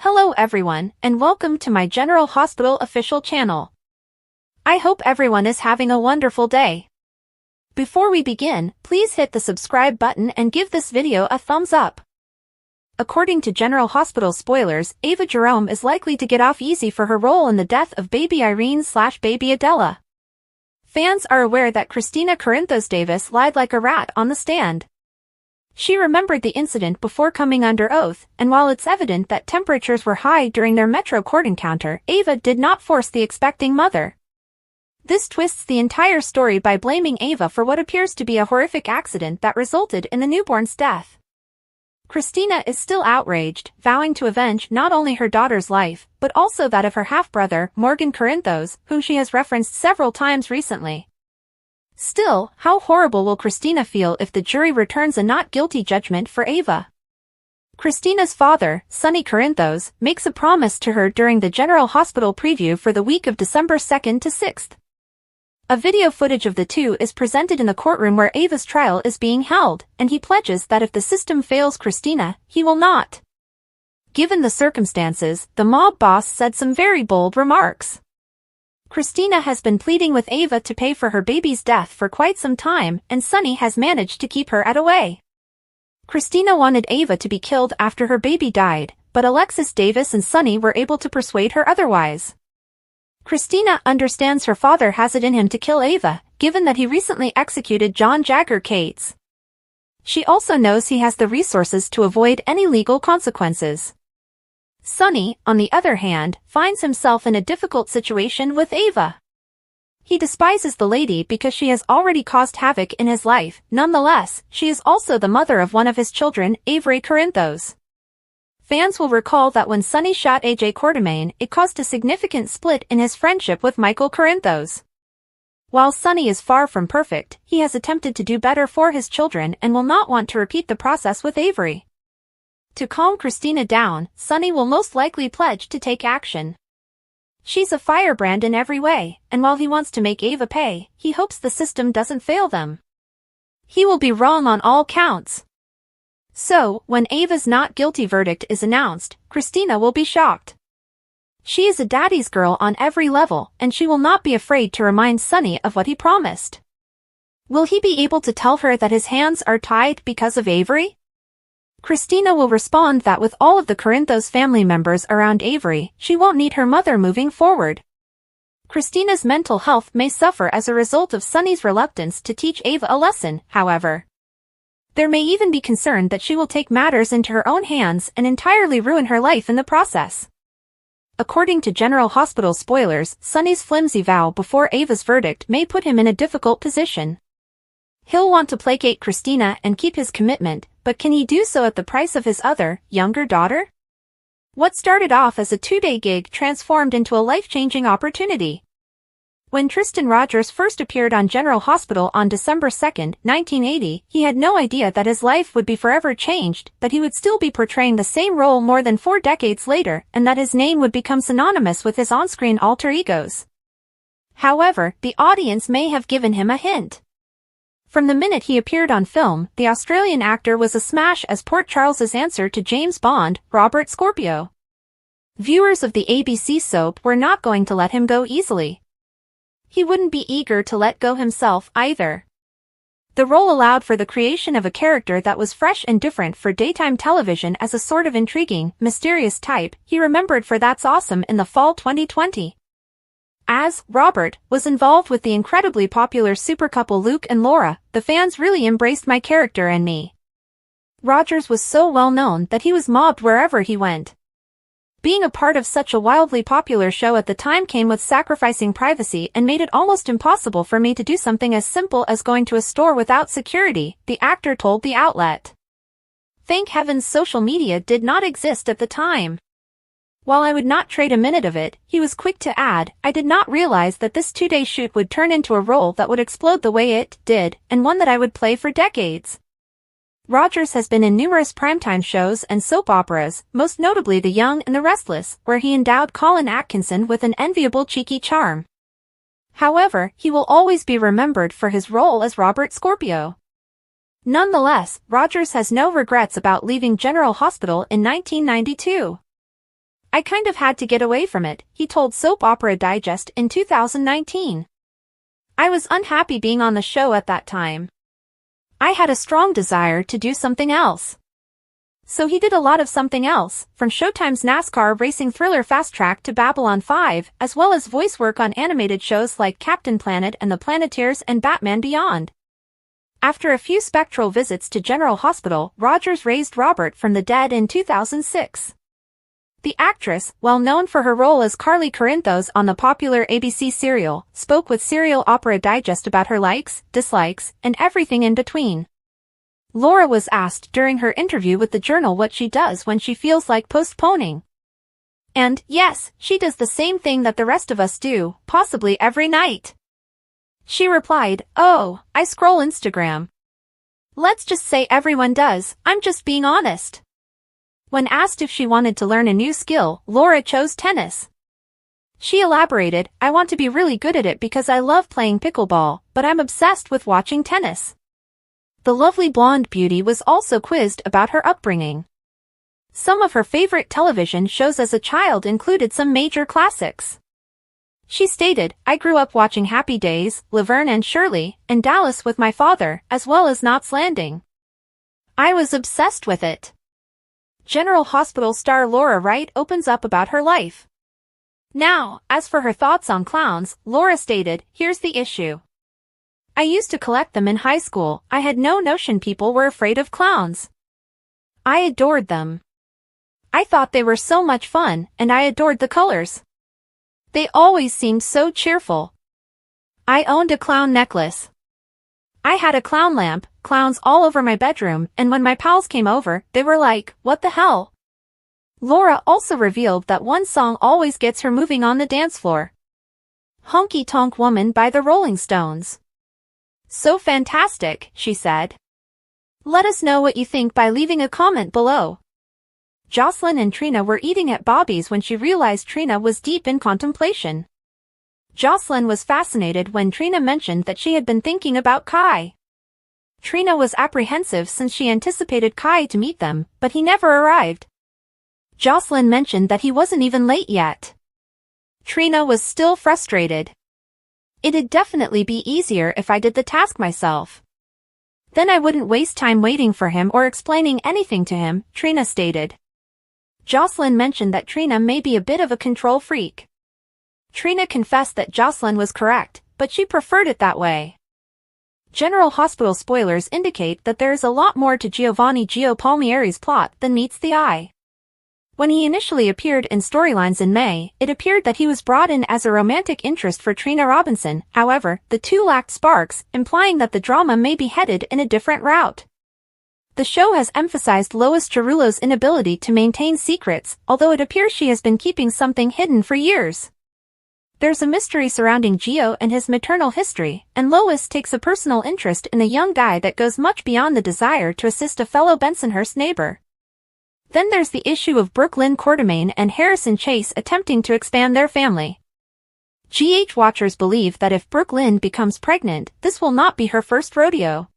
Hello everyone, and welcome to my General Hospital official channel. I hope everyone is having a wonderful day. Before we begin, please hit the subscribe button and give this video a thumbs up. According to General Hospital spoilers, Ava Jerome is likely to get off easy for her role in the death of baby Irene/baby Adela. Fans are aware that Kristina Corinthos Davis lied like a rat on the stand. She remembered the incident before coming under oath, and while it's evident that temperatures were high during their Metro court encounter, Ava did not force the expecting mother. This twists the entire story by blaming Ava for what appears to be a horrific accident that resulted in the newborn's death. Kristina is still outraged, vowing to avenge not only her daughter's life, but also that of her half-brother, Morgan Corinthos, whom she has referenced several times recently. Still, how horrible will Kristina feel if the jury returns a not guilty judgment for Ava? Kristina's father, Sonny Kristina, makes a promise to her during the General Hospital preview for the week of December 2nd to 6th. A video footage of the two is presented in the courtroom where Ava's trial is being held, and he pledges that if the system fails Kristina, he will not. Given the circumstances, the mob boss said some very bold remarks. Kristina has been pleading with Ava to pay for her baby's death for quite some time, and Sonny has managed to keep her away. Kristina wanted Ava to be killed after her baby died, but Alexis Davis and Sonny were able to persuade her otherwise. Kristina understands her father has it in him to kill Ava, given that he recently executed John Jagger Cates. She also knows he has the resources to avoid any legal consequences. Sonny, on the other hand, finds himself in a difficult situation with Ava. He despises the lady because she has already caused havoc in his life. Nonetheless, she is also the mother of one of his children, Avery Corinthos. Fans will recall that when Sonny shot AJ Quartermain, it caused a significant split in his friendship with Michael Corinthos. While Sonny is far from perfect, he has attempted to do better for his children and will not want to repeat the process with Avery. To calm Kristina down, Sonny will most likely pledge to take action. She's a firebrand in every way, and while he wants to make Ava pay, he hopes the system doesn't fail them. He will be wrong on all counts. So, when Ava's not guilty verdict is announced, Kristina will be shocked. She is a daddy's girl on every level, and she will not be afraid to remind Sonny of what he promised. Will he be able to tell her that his hands are tied because of Avery? Kristina will respond that with all of the Corinthos family members around Avery, she won't need her mother moving forward. Kristina's mental health may suffer as a result of Sonny's reluctance to teach Ava a lesson, however. There may even be concern that she will take matters into her own hands and entirely ruin her life in the process. According to General Hospital spoilers, Sonny's flimsy vow before Ava's verdict may put him in a difficult position. He'll want to placate Kristina and keep his commitment, but can he do so at the price of his other, younger daughter? What started off as a two-day gig transformed into a life-changing opportunity. When Tristan Rogers first appeared on General Hospital on December 2, 1980, he had no idea that his life would be forever changed, that he would still be portraying the same role more than 4 decades later, and that his name would become synonymous with his on-screen alter egos. However, the audience may have given him a hint. From the minute he appeared on film, the Australian actor was a smash as Port Charles's answer to James Bond, Robert Scorpio. Viewers of the ABC soap were not going to let him go easily. He wouldn't be eager to let go himself either. The role allowed for the creation of a character that was fresh and different for daytime television as a sort of intriguing, mysterious type he remembered for That's Awesome in the fall 2020. As Robert was involved with the incredibly popular super couple Luke and Laura, the fans really embraced my character and me. Rogers was so well known that he was mobbed wherever he went. Being a part of such a wildly popular show at the time came with sacrificing privacy and made it almost impossible for me to do something as simple as going to a store without security, the actor told the outlet. Thank heavens social media did not exist at the time. While I would not trade a minute of it, he was quick to add, I did not realize that this 2-day shoot would turn into a role that would explode the way it did, and one that I would play for decades. Rogers has been in numerous primetime shows and soap operas, most notably The Young and the Restless, where he endowed Colin Atkinson with an enviable cheeky charm. However, he will always be remembered for his role as Robert Scorpio. Nonetheless, Rogers has no regrets about leaving General Hospital in 1992. I kind of had to get away from it, he told Soap Opera Digest in 2019. I was unhappy being on the show at that time. I had a strong desire to do something else. So he did a lot of something else, from Showtime's NASCAR racing thriller Fast Track to Babylon 5, as well as voice work on animated shows like Captain Planet and the Planeteers and Batman Beyond. After a few spectral visits to General Hospital, Rogers raised Robert from the dead in 2006. The actress, well known for her role as Carly Corinthos on the popular ABC serial, spoke with Serial Opera Digest about her likes, dislikes, and everything in between. Laura was asked during her interview with the Journal what she does when she feels like postponing. And, yes, she does the same thing that the rest of us do, possibly every night. She replied, "Oh, I scroll Instagram." Let's just say everyone does, I'm just being honest. When asked if she wanted to learn a new skill, Laura chose tennis. She elaborated, "I want to be really good at it because I love playing pickleball, but I'm obsessed with watching tennis." The lovely blonde beauty was also quizzed about her upbringing. Some of her favorite television shows as a child included some major classics. She stated, "I grew up watching Happy Days, Laverne and Shirley, and Dallas with my father, as well as Knots Landing. I was obsessed with it." General Hospital star Laura Wright opens up about her life. Now, as for her thoughts on clowns, Laura stated, "Here's the issue. I used to collect them in high school. I had no notion people were afraid of clowns. I adored them. I thought they were so much fun, and I adored the colors. They always seemed so cheerful. I owned a clown necklace. I had a clown lamp, clowns all over my bedroom, and when my pals came over, they were like, 'What the hell?'" Laura also revealed that one song always gets her moving on the dance floor. "Honky Tonk Woman" by the Rolling Stones. "So fantastic," she said. Let us know what you think by leaving a comment below. Jocelyn and Trina were eating at Bobby's when she realized Trina was deep in contemplation. Jocelyn was fascinated when Trina mentioned that she had been thinking about Kai. Trina was apprehensive since she anticipated Kai to meet them, but he never arrived. Jocelyn mentioned that he wasn't even late yet. Trina was still frustrated. "It'd definitely be easier if I did the task myself. Then I wouldn't waste time waiting for him or explaining anything to him," Trina stated. Jocelyn mentioned that Trina may be a bit of a control freak. Trina confessed that Jocelyn was correct, but she preferred it that way. General Hospital spoilers indicate that there is a lot more to Giovanni Gio Palmieri's plot than meets the eye. When he initially appeared in storylines in May, it appeared that he was brought in as a romantic interest for Trina Robinson. However, the two lacked sparks, implying that the drama may be headed in a different route. The show has emphasized Lois Cerullo's inability to maintain secrets, although it appears she has been keeping something hidden for years. There's a mystery surrounding Gio and his maternal history, and Lois takes a personal interest in a young guy that goes much beyond the desire to assist a fellow Bensonhurst neighbor. Then there's the issue of Brooklyn Quartermaine and Harrison Chase attempting to expand their family. GH watchers believe that if Brooklyn becomes pregnant, this will not be her first rodeo.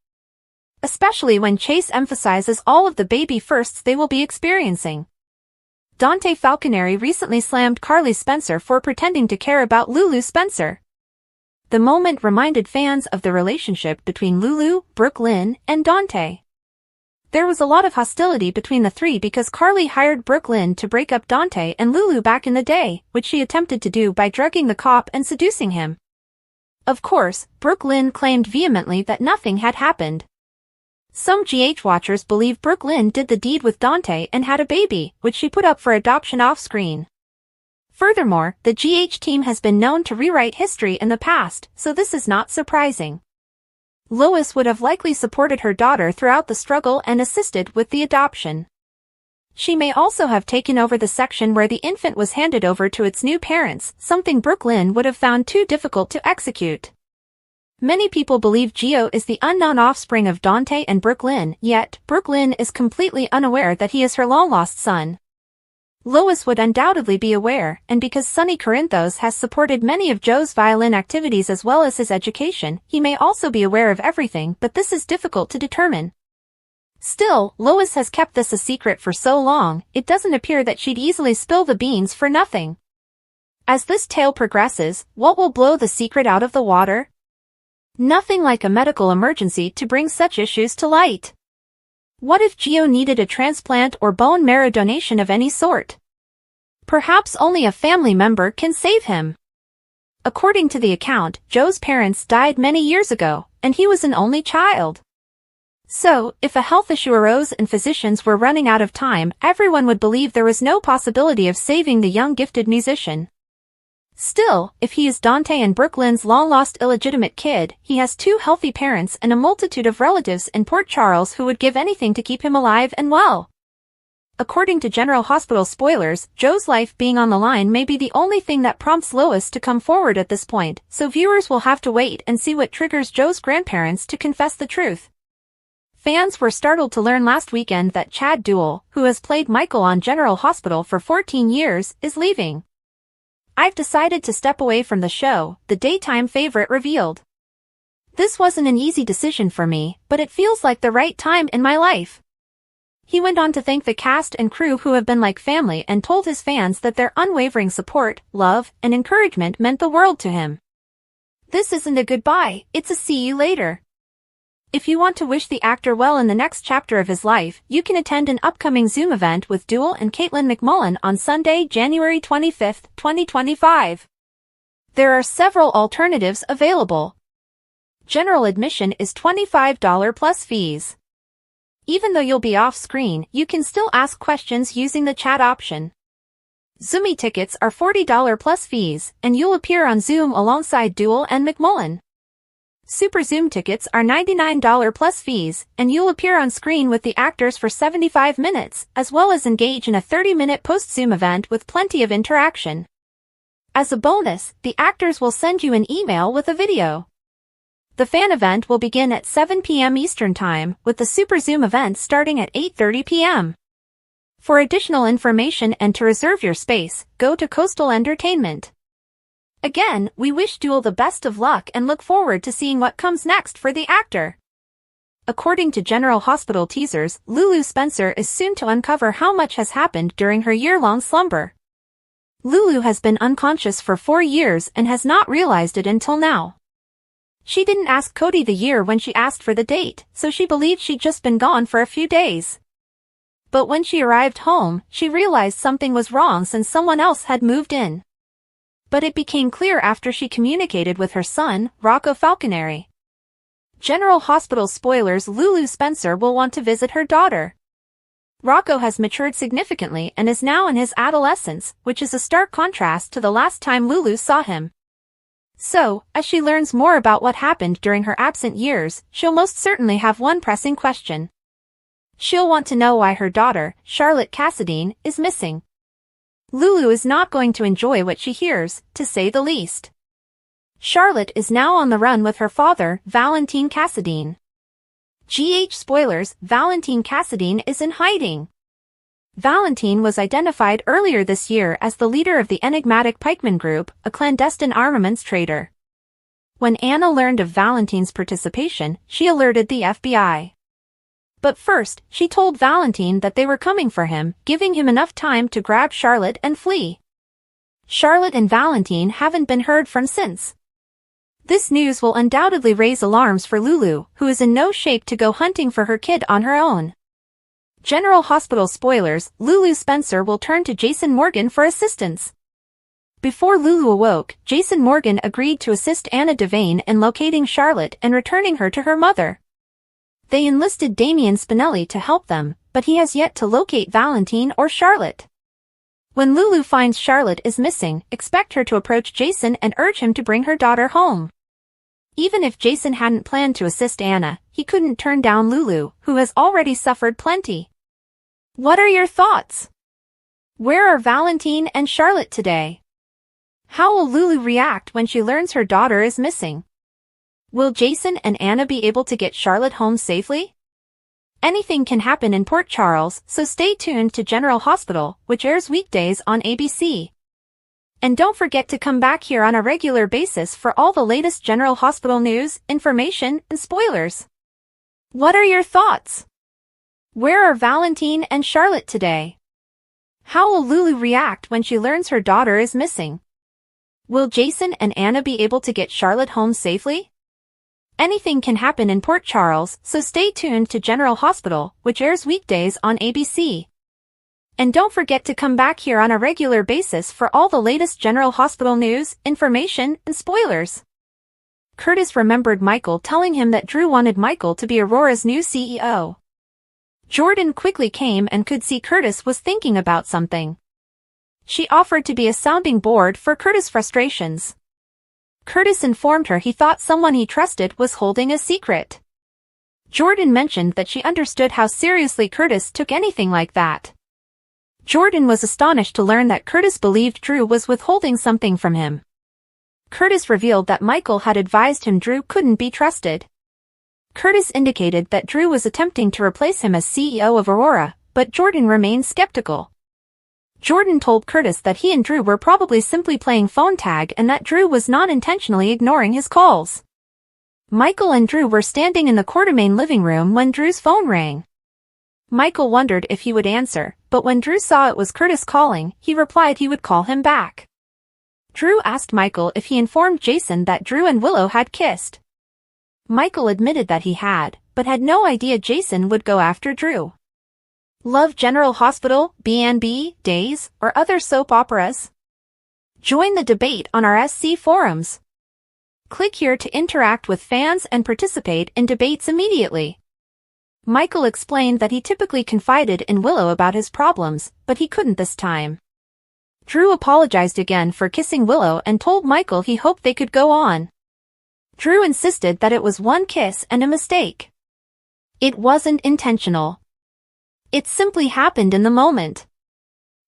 Especially when Chase emphasizes all of the baby firsts they will be experiencing. Dante Falconeri recently slammed Carly Spencer for pretending to care about Lulu Spencer. The moment reminded fans of the relationship between Lulu, Brooklyn, and Dante. There was a lot of hostility between the three because Carly hired Brooklyn to break up Dante and Lulu back in the day, which she attempted to do by drugging the cop and seducing him. Of course, Brooklyn claimed vehemently that nothing had happened. Some GH watchers believe Brooklyn did the deed with Dante and had a baby, which she put up for adoption off-screen. Furthermore, the GH team has been known to rewrite history in the past, so this is not surprising. Lois would have likely supported her daughter throughout the struggle and assisted with the adoption. She may also have taken over the section where the infant was handed over to its new parents, something Brooklyn would have found too difficult to execute. Many people believe Gio is the unknown offspring of Dante and Brooklyn, yet Brooklyn is completely unaware that he is her long-lost son. Lois would undoubtedly be aware, and because Sonny Corinthos has supported many of Joe's violin activities as well as his education, he may also be aware of everything, but this is difficult to determine. Still, Lois has kept this a secret for so long, it doesn't appear that she'd easily spill the beans for nothing. As this tale progresses, what will blow the secret out of the water? Nothing like a medical emergency to bring such issues to light. What if Gio needed a transplant or bone marrow donation of any sort? Perhaps only a family member can save him. According to the account, Joe's parents died many years ago, and he was an only child. So, if a health issue arose and physicians were running out of time, everyone would believe there was no possibility of saving the young gifted musician. Still, if he is Dante and Brooklyn's long-lost illegitimate kid, he has two healthy parents and a multitude of relatives in Port Charles who would give anything to keep him alive and well. According to General Hospital spoilers, Joe's life being on the line may be the only thing that prompts Lois to come forward at this point, so viewers will have to wait and see what triggers Joe's grandparents to confess the truth. Fans were startled to learn last weekend that Chad Duell, who has played Michael on General Hospital for 14 years, is leaving. "I've decided to step away from the show," the daytime favorite revealed. "This wasn't an easy decision for me, but it feels like the right time in my life." He went on to thank the cast and crew who have been like family and told his fans that their unwavering support, love, and encouragement meant the world to him. "This isn't a goodbye, it's a see you later." If you want to wish the actor well in the next chapter of his life, you can attend an upcoming Zoom event with Duell and Caitlin McMullen on Sunday, January 25, 2025. There are several alternatives available. General admission is $25 plus fees. Even though you'll be off-screen, you can still ask questions using the chat option. Zoomy tickets are $40 plus fees, and you'll appear on Zoom alongside Duell and McMullen. Super Zoom tickets are $99 plus fees, and you'll appear on screen with the actors for 75 minutes, as well as engage in a 30-minute post-Zoom event with plenty of interaction. As a bonus, the actors will send you an email with a video. The fan event will begin at 7 p.m. Eastern Time, with the Super Zoom event starting at 8:30 p.m. For additional information and to reserve your space, go to Coastal Entertainment. Again, we wish Duell the best of luck and look forward to seeing what comes next for the actor. According to General Hospital teasers, Lulu Spencer is soon to uncover how much has happened during her year-long slumber. Lulu has been unconscious for 4 years and has not realized it until now. She didn't ask Cody the year when she asked for the date, so she believed she'd just been gone for a few days. But when she arrived home, she realized something was wrong since someone else had moved in. But it became clear after she communicated with her son, Rocco Falconeri. General Hospital spoilers: Lulu Spencer will want to visit her daughter. Rocco has matured significantly and is now in his adolescence, which is a stark contrast to the last time Lulu saw him. So, as she learns more about what happened during her absent years, she'll most certainly have one pressing question. She'll want to know why her daughter, Charlotte Cassadine, is missing. Lulu is not going to enjoy what she hears, to say the least. Charlotte is now on the run with her father, Valentine Cassadine. GH spoilers: Valentine Cassadine is in hiding. Valentine was identified earlier this year as the leader of the enigmatic Pikeman Group, a clandestine armaments trader. When Anna learned of Valentine's participation, she alerted the FBI. But first, she told Valentine that they were coming for him, giving him enough time to grab Charlotte and flee. Charlotte and Valentine haven't been heard from since. This news will undoubtedly raise alarms for Lulu, who is in no shape to go hunting for her kid on her own. General Hospital spoilers: Lulu Spencer will turn to Jason Morgan for assistance. Before Lulu awoke, Jason Morgan agreed to assist Anna Devane in locating Charlotte and returning her to her mother. They enlisted Damian Spinelli to help them, but he has yet to locate Valentine or Charlotte. When Lulu finds Charlotte is missing, expect her to approach Jason and urge him to bring her daughter home. Even if Jason hadn't planned to assist Anna, he couldn't turn down Lulu, who has already suffered plenty. What are your thoughts? Where are Valentine and Charlotte today? How will Lulu react when she learns her daughter is missing? Will Jason and Anna be able to get Charlotte home safely? Anything can happen in Port Charles, so stay tuned to General Hospital, which airs weekdays on ABC. And don't forget to come back here on a regular basis for all the latest General Hospital news, information, and spoilers. What are your thoughts? Where are Valentine and Charlotte today? How will Lulu react when she learns her daughter is missing? Will Jason and Anna be able to get Charlotte home safely? Anything can happen in Port Charles, so stay tuned to General Hospital, which airs weekdays on ABC. And don't forget to come back here on a regular basis for all the latest General Hospital news, information, and spoilers. Curtis remembered Michael telling him that Drew wanted Michael to be Aurora's new CEO. Jordan quickly came and could see Curtis was thinking about something. She offered to be a sounding board for Curtis' frustrations. Curtis informed her he thought someone he trusted was holding a secret. Jordan mentioned that she understood how seriously Curtis took anything like that. Jordan was astonished to learn that Curtis believed Drew was withholding something from him. Curtis revealed that Michael had advised him Drew couldn't be trusted. Curtis indicated that Drew was attempting to replace him as CEO of Aurora, but Jordan remained skeptical. Jordan told Curtis that he and Drew were probably simply playing phone tag and that Drew was not intentionally ignoring his calls. Michael and Drew were standing in the Quartermain living room when Drew's phone rang. Michael wondered if he would answer, but when Drew saw it was Curtis calling, he replied he would call him back. Drew asked Michael if he informed Jason that Drew and Willow had kissed. Michael admitted that he had, but had no idea Jason would go after Drew. Love General Hospital, B&B, Days, or other soap operas? Join the debate on our SC forums. Click here to interact with fans and participate in debates immediately. Michael explained that he typically confided in Willow about his problems, but he couldn't this time. Drew apologized again for kissing Willow and told Michael he hoped they could go on. Drew insisted that it was one kiss and a mistake. It wasn't intentional. It simply happened in the moment.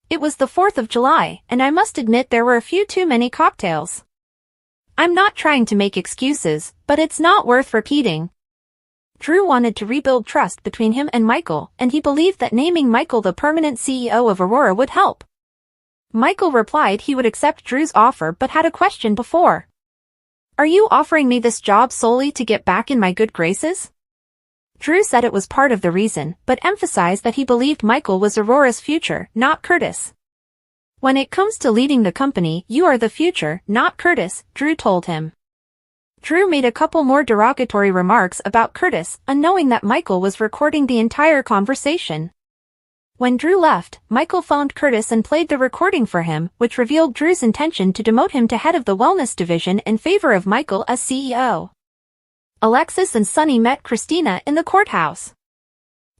It was the 4th of July, and I must admit there were a few too many cocktails. I'm not trying to make excuses, but it's not worth repeating. Drew wanted to rebuild trust between him and Michael, and he believed that naming Michael the permanent CEO of Aurora would help. Michael replied he would accept Drew's offer but had a question before. Are you offering me this job solely to get back in my good graces? Drew said it was part of the reason, but emphasized that he believed Michael was Aurora's future, not Curtis. When it comes to leading the company, you are the future, not Curtis, Drew told him. Drew made a couple more derogatory remarks about Curtis, unknowing that Michael was recording the entire conversation. When Drew left, Michael phoned Curtis and played the recording for him, which revealed Drew's intention to demote him to head of the wellness division in favor of Michael as CEO. Alexis and Sonny met Kristina in the courthouse.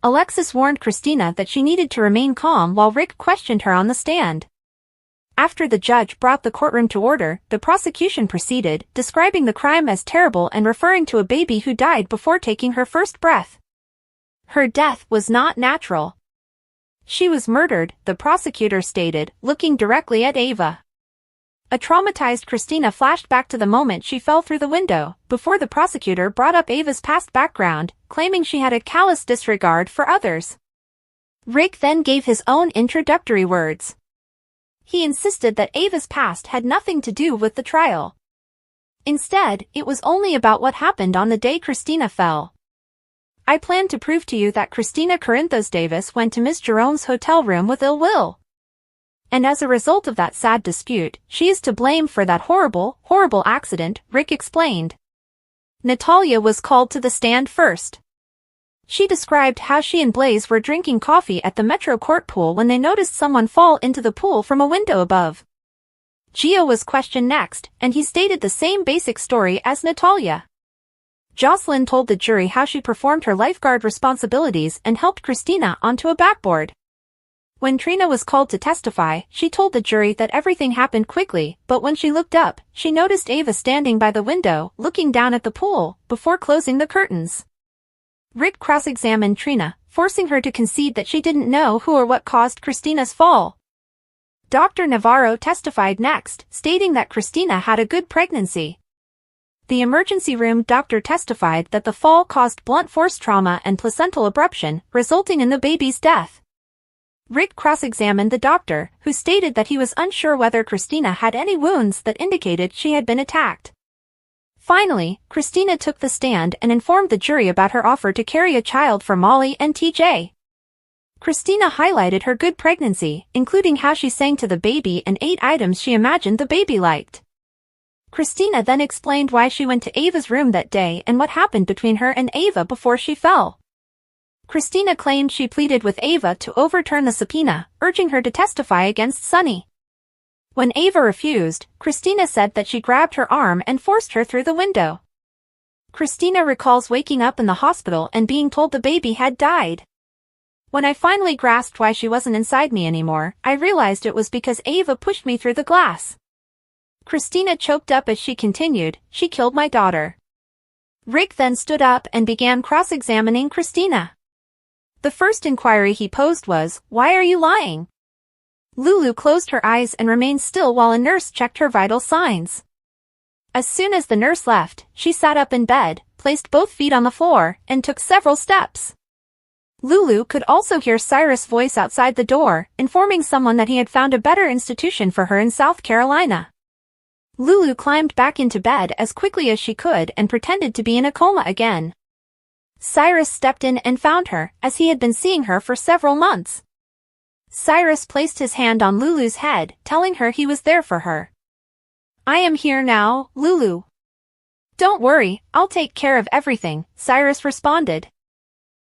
Alexis warned Kristina that she needed to remain calm while Rick questioned her on the stand. After the judge brought the courtroom to order, the prosecution proceeded, describing the crime as terrible and referring to a baby who died before taking her first breath. Her death was not natural. She was murdered, the prosecutor stated, looking directly at Ava. A traumatized Kristina flashed back to the moment she fell through the window, before the prosecutor brought up Ava's past background, claiming she had a callous disregard for others. Rick then gave his own introductory words. He insisted that Ava's past had nothing to do with the trial. Instead, it was only about what happened on the day Kristina fell. I plan to prove to you that Kristina Corinthos Davis went to Miss Jerome's hotel room with ill will. And as a result of that sad dispute, she is to blame for that horrible accident, Rick explained. Natalia was called to the stand first. She described how she and Blaze were drinking coffee at the Metro Court pool when they noticed someone fall into the pool from a window above. Gio was questioned next, and he stated the same basic story as Natalia. Jocelyn told the jury how she performed her lifeguard responsibilities and helped Kristina onto a backboard. When Trina was called to testify, she told the jury that everything happened quickly, but when she looked up, she noticed Ava standing by the window, looking down at the pool, before closing the curtains. Rick cross-examined Trina, forcing her to concede that she didn't know who or what caused Kristina's fall. Dr. Navarro testified next, stating that Kristina had a good pregnancy. The emergency room doctor testified that the fall caused blunt force trauma and placental abruption, resulting in the baby's death. Rick cross-examined the doctor, who stated that he was unsure whether Kristina had any wounds that indicated she had been attacked. Finally, Kristina took the stand and informed the jury about her offer to carry a child for Molly and TJ. Kristina highlighted her good pregnancy, including how she sang to the baby and ate items she imagined the baby liked. Kristina then explained why she went to Ava's room that day and what happened between her and Ava before she fell. Kristina claimed she pleaded with Ava to overturn the subpoena, urging her to testify against Sonny. When Ava refused, Kristina said that she grabbed her arm and forced her through the window. Kristina recalls waking up in the hospital and being told the baby had died. When I finally grasped why she wasn't inside me anymore, I realized it was because Ava pushed me through the glass. Kristina choked up as she continued, "She killed my daughter." Rick then stood up and began cross-examining Kristina. The first inquiry he posed was, "Why are you lying?" Lulu closed her eyes and remained still while a nurse checked her vital signs. As soon as the nurse left, she sat up in bed, placed both feet on the floor, and took several steps. Lulu could also hear Cyrus' voice outside the door, informing someone that he had found a better institution for her in South Carolina. Lulu climbed back into bed as quickly as she could and pretended to be in a coma again. Cyrus stepped in and found her, as he had been seeing her for several months. Cyrus placed his hand on Lulu's head, telling her he was there for her. "I am here now, Lulu. Don't worry, I'll take care of everything," Cyrus responded.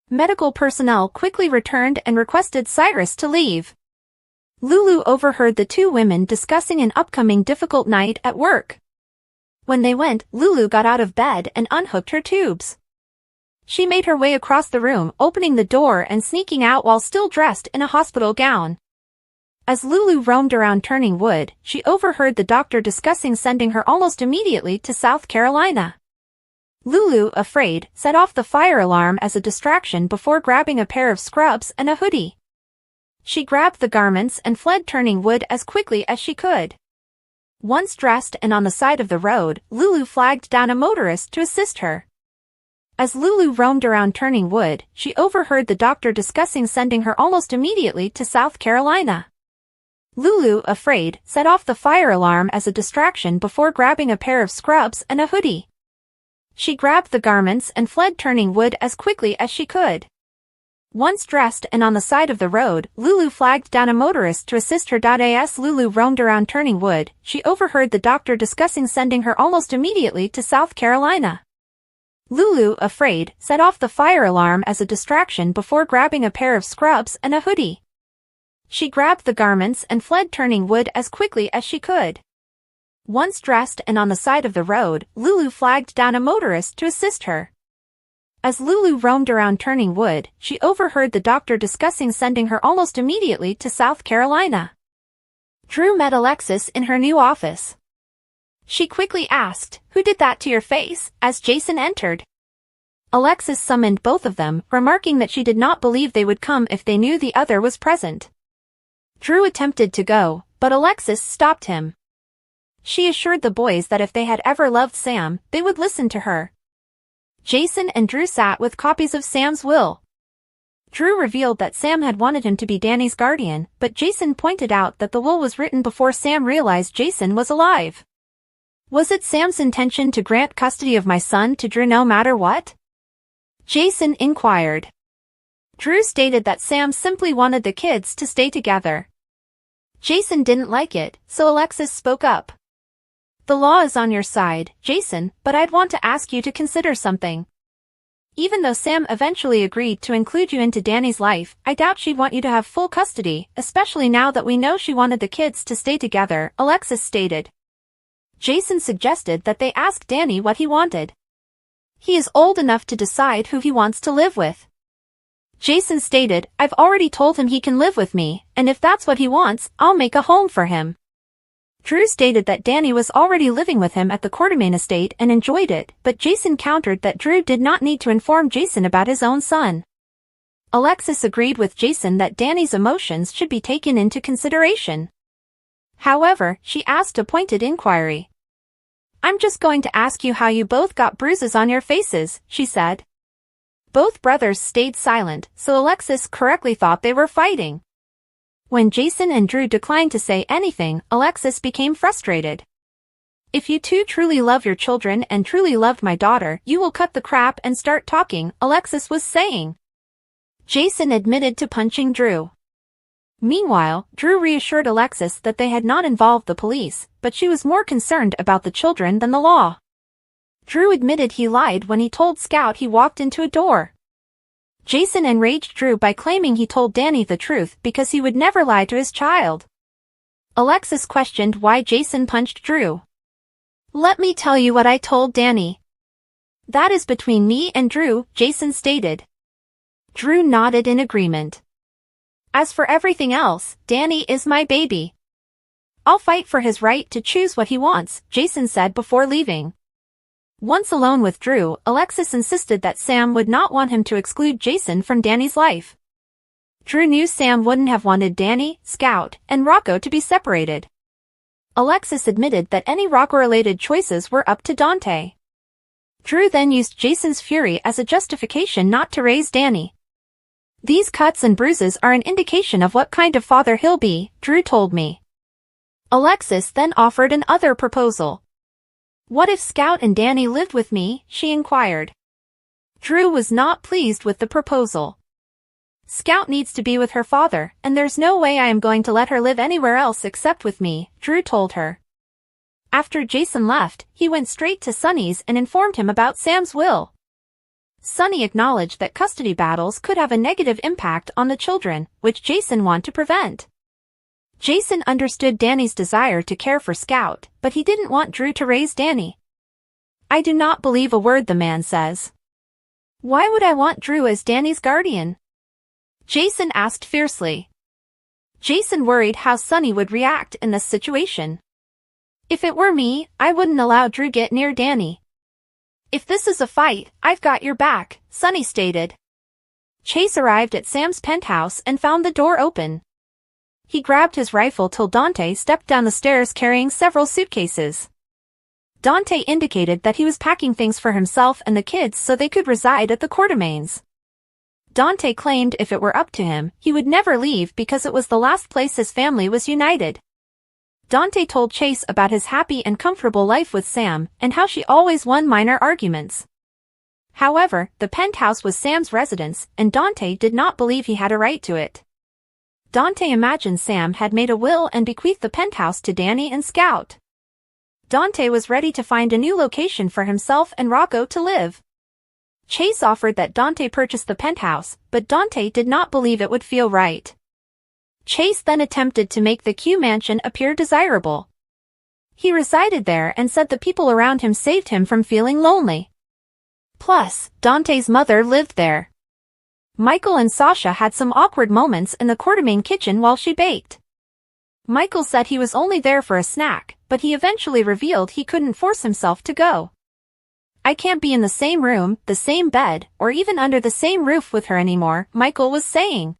Medical personnel quickly returned and requested Cyrus to leave. Lulu overheard the two women discussing an upcoming difficult night at work. When they went, Lulu got out of bed and unhooked her tubes. She made her way across the room, opening the door and sneaking out while still dressed in a hospital gown. As Lulu roamed around turning wood, she overheard the doctor discussing sending her almost immediately to South Carolina. Lulu, afraid, set off the fire alarm as a distraction before grabbing a pair of scrubs and a hoodie. She grabbed the garments and fled turning wood as quickly as she could. Once dressed and on the side of the road, Lulu flagged down a motorist to assist her. As Lulu roamed around turning wood, she overheard the doctor discussing sending her almost immediately to South Carolina. Lulu, afraid, set off the fire alarm as a distraction before grabbing a pair of scrubs and a hoodie. She grabbed the garments and fled turning wood as quickly as she could. Once dressed and on the side of the road, Lulu flagged down a motorist to assist her. As Lulu roamed around turning wood, she overheard the doctor discussing sending her almost immediately to South Carolina. Lulu, afraid, set off the fire alarm as a distraction before grabbing a pair of scrubs and a hoodie. She grabbed the garments and fled turning wood as quickly as she could. Once dressed and on the side of the road, Lulu flagged down a motorist to assist her. As Lulu roamed around turning wood, she overheard the doctor discussing sending her almost immediately to South Carolina. Drew met Alexis in her new office. She quickly asked, "Who did that to your face?" as Jason entered. Alexis summoned both of them, remarking that she did not believe they would come if they knew the other was present. Drew attempted to go, but Alexis stopped him. She assured the boys that if they had ever loved Sam, they would listen to her. Jason and Drew sat with copies of Sam's will. Drew revealed that Sam had wanted him to be Danny's guardian, but Jason pointed out that the will was written before Sam realized Jason was alive. "Was it Sam's intention to grant custody of my son to Drew no matter what?" Jason inquired. Drew stated that Sam simply wanted the kids to stay together. Jason didn't like it, so Alexis spoke up. "The law is on your side, Jason, but I'd want to ask you to consider something. Even though Sam eventually agreed to include you into Danny's life, I doubt she'd want you to have full custody, especially now that we know she wanted the kids to stay together," Alexis stated. Jason suggested that they ask Danny what he wanted. He is old enough to decide who he wants to live with. Jason stated, "I've already told him he can live with me, and if that's what he wants, I'll make a home for him." Drew stated that Danny was already living with him at the Quartermain estate and enjoyed it, but Jason countered that Drew did not need to inform Jason about his own son. Alexis agreed with Jason that Danny's emotions should be taken into consideration. However, she asked a pointed inquiry. "I'm just going to ask you how you both got bruises on your faces," she said. Both brothers stayed silent, so Alexis correctly thought they were fighting. When Jason and Drew declined to say anything, Alexis became frustrated. "If you two truly love your children and truly loved my daughter, you will cut the crap and start talking," Alexis was saying. Jason admitted to punching Drew. Meanwhile, Drew reassured Alexis that they had not involved the police, but she was more concerned about the children than the law. Drew admitted he lied when he told Scout he walked into a door. Jason enraged Drew by claiming he told Danny the truth because he would never lie to his child. Alexis questioned why Jason punched Drew. "Let me tell you what I told Danny. That is between me and Drew," Jason stated. Drew nodded in agreement. "As for everything else, Danny is my baby. I'll fight for his right to choose what he wants," Jason said before leaving. Once alone with Drew, Alexis insisted that Sam would not want him to exclude Jason from Danny's life. Drew knew Sam wouldn't have wanted Danny, Scout, and Rocco to be separated. Alexis admitted that any Rocco-related choices were up to Dante. Drew then used Jason's fury as a justification not to raise Danny. "These cuts and bruises are an indication of what kind of father he'll be," Drew told me. Alexis then offered another proposal. "What if Scout and Danny lived with me?" she inquired. Drew was not pleased with the proposal. "Scout needs to be with her father, and there's no way I am going to let her live anywhere else except with me," Drew told her. After Jason left, he went straight to Sonny's and informed him about Sam's will. Sonny acknowledged that custody battles could have a negative impact on the children, which Jason wanted to prevent. Jason understood Danny's desire to care for Scout, but he didn't want Drew to raise Danny. "I do not believe a word the man says. Why would I want Drew as Danny's guardian?" Jason asked fiercely. Jason worried how Sonny would react in this situation. "If it were me, I wouldn't allow Drew get near Danny. If this is a fight, I've got your back," Sonny stated. Chase arrived at Sam's penthouse and found the door open. He grabbed his rifle till Dante stepped down the stairs carrying several suitcases. Dante indicated that he was packing things for himself and the kids so they could reside at the Quartermaines. Dante claimed if it were up to him, he would never leave because it was the last place his family was united. Dante told Chase about his happy and comfortable life with Sam, and how she always won minor arguments. However, the penthouse was Sam's residence, and Dante did not believe he had a right to it. Dante imagined Sam had made a will and bequeathed the penthouse to Danny and Scout. Dante was ready to find a new location for himself and Rocco to live. Chase offered that Dante purchase the penthouse, but Dante did not believe it would feel right. Chase then attempted to make the Q mansion appear desirable. He resided there and said the people around him saved him from feeling lonely. Plus, Dante's mother lived there. Michael and Sasha had some awkward moments in the Quartermaine kitchen while she baked. Michael said he was only there for a snack, but he eventually revealed he couldn't force himself to go. "I can't be in the same room, the same bed, or even under the same roof with her anymore," Michael was saying.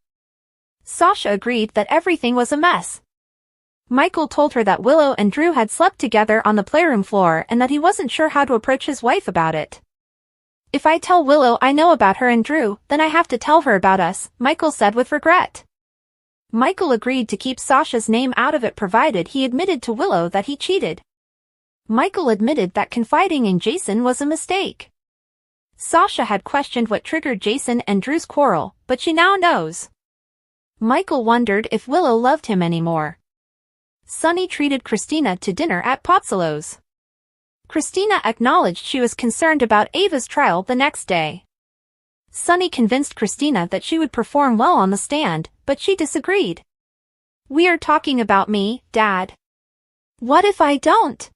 Sasha agreed that everything was a mess. Michael told her that Willow and Drew had slept together on the playroom floor and that he wasn't sure how to approach his wife about it. "If I tell Willow I know about her and Drew, then I have to tell her about us," Michael said with regret. Michael agreed to keep Sasha's name out of it provided he admitted to Willow that he cheated. Michael admitted that confiding in Jason was a mistake. Sasha had questioned what triggered Jason and Drew's quarrel, but she now knows. Michael wondered if Willow loved him anymore. Sonny treated Kristina to dinner at Pozzolo's. Kristina acknowledged she was concerned about Ava's trial the next day. Sonny convinced Kristina that she would perform well on the stand, but she disagreed. "We are talking about me, Dad. What if I don't?"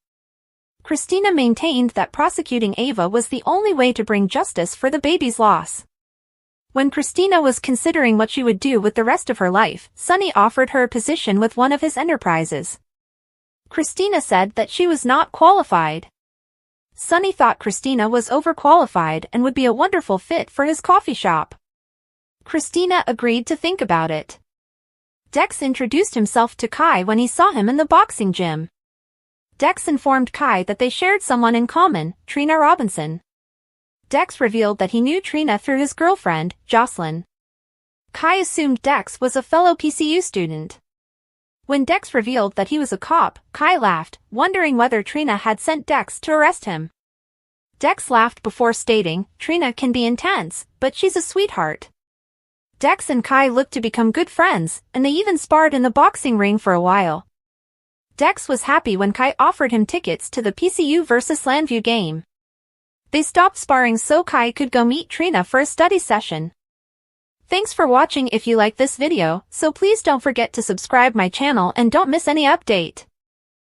Kristina maintained that prosecuting Ava was the only way to bring justice for the baby's loss. When Kristina was considering what she would do with the rest of her life, Sonny offered her a position with one of his enterprises. Kristina said that she was not qualified. Sonny thought Kristina was overqualified and would be a wonderful fit for his coffee shop. Kristina agreed to think about it. Dex introduced himself to Kai when he saw him in the boxing gym. Dex informed Kai that they shared someone in common, Trina Robinson. Dex revealed that he knew Trina through his girlfriend, Jocelyn. Kai assumed Dex was a fellow PCU student. When Dex revealed that he was a cop, Kai laughed, wondering whether Trina had sent Dex to arrest him. Dex laughed before stating, "Trina can be intense, but she's a sweetheart." Dex and Kai looked to become good friends, and they even sparred in the boxing ring for a while. Dex was happy when Kai offered him tickets to the PCU vs Landview game. They stopped sparring so Kai could go meet Trina for a study session. Thanks for watching. If you like this video, so please don't forget to subscribe my channel and don't miss any update.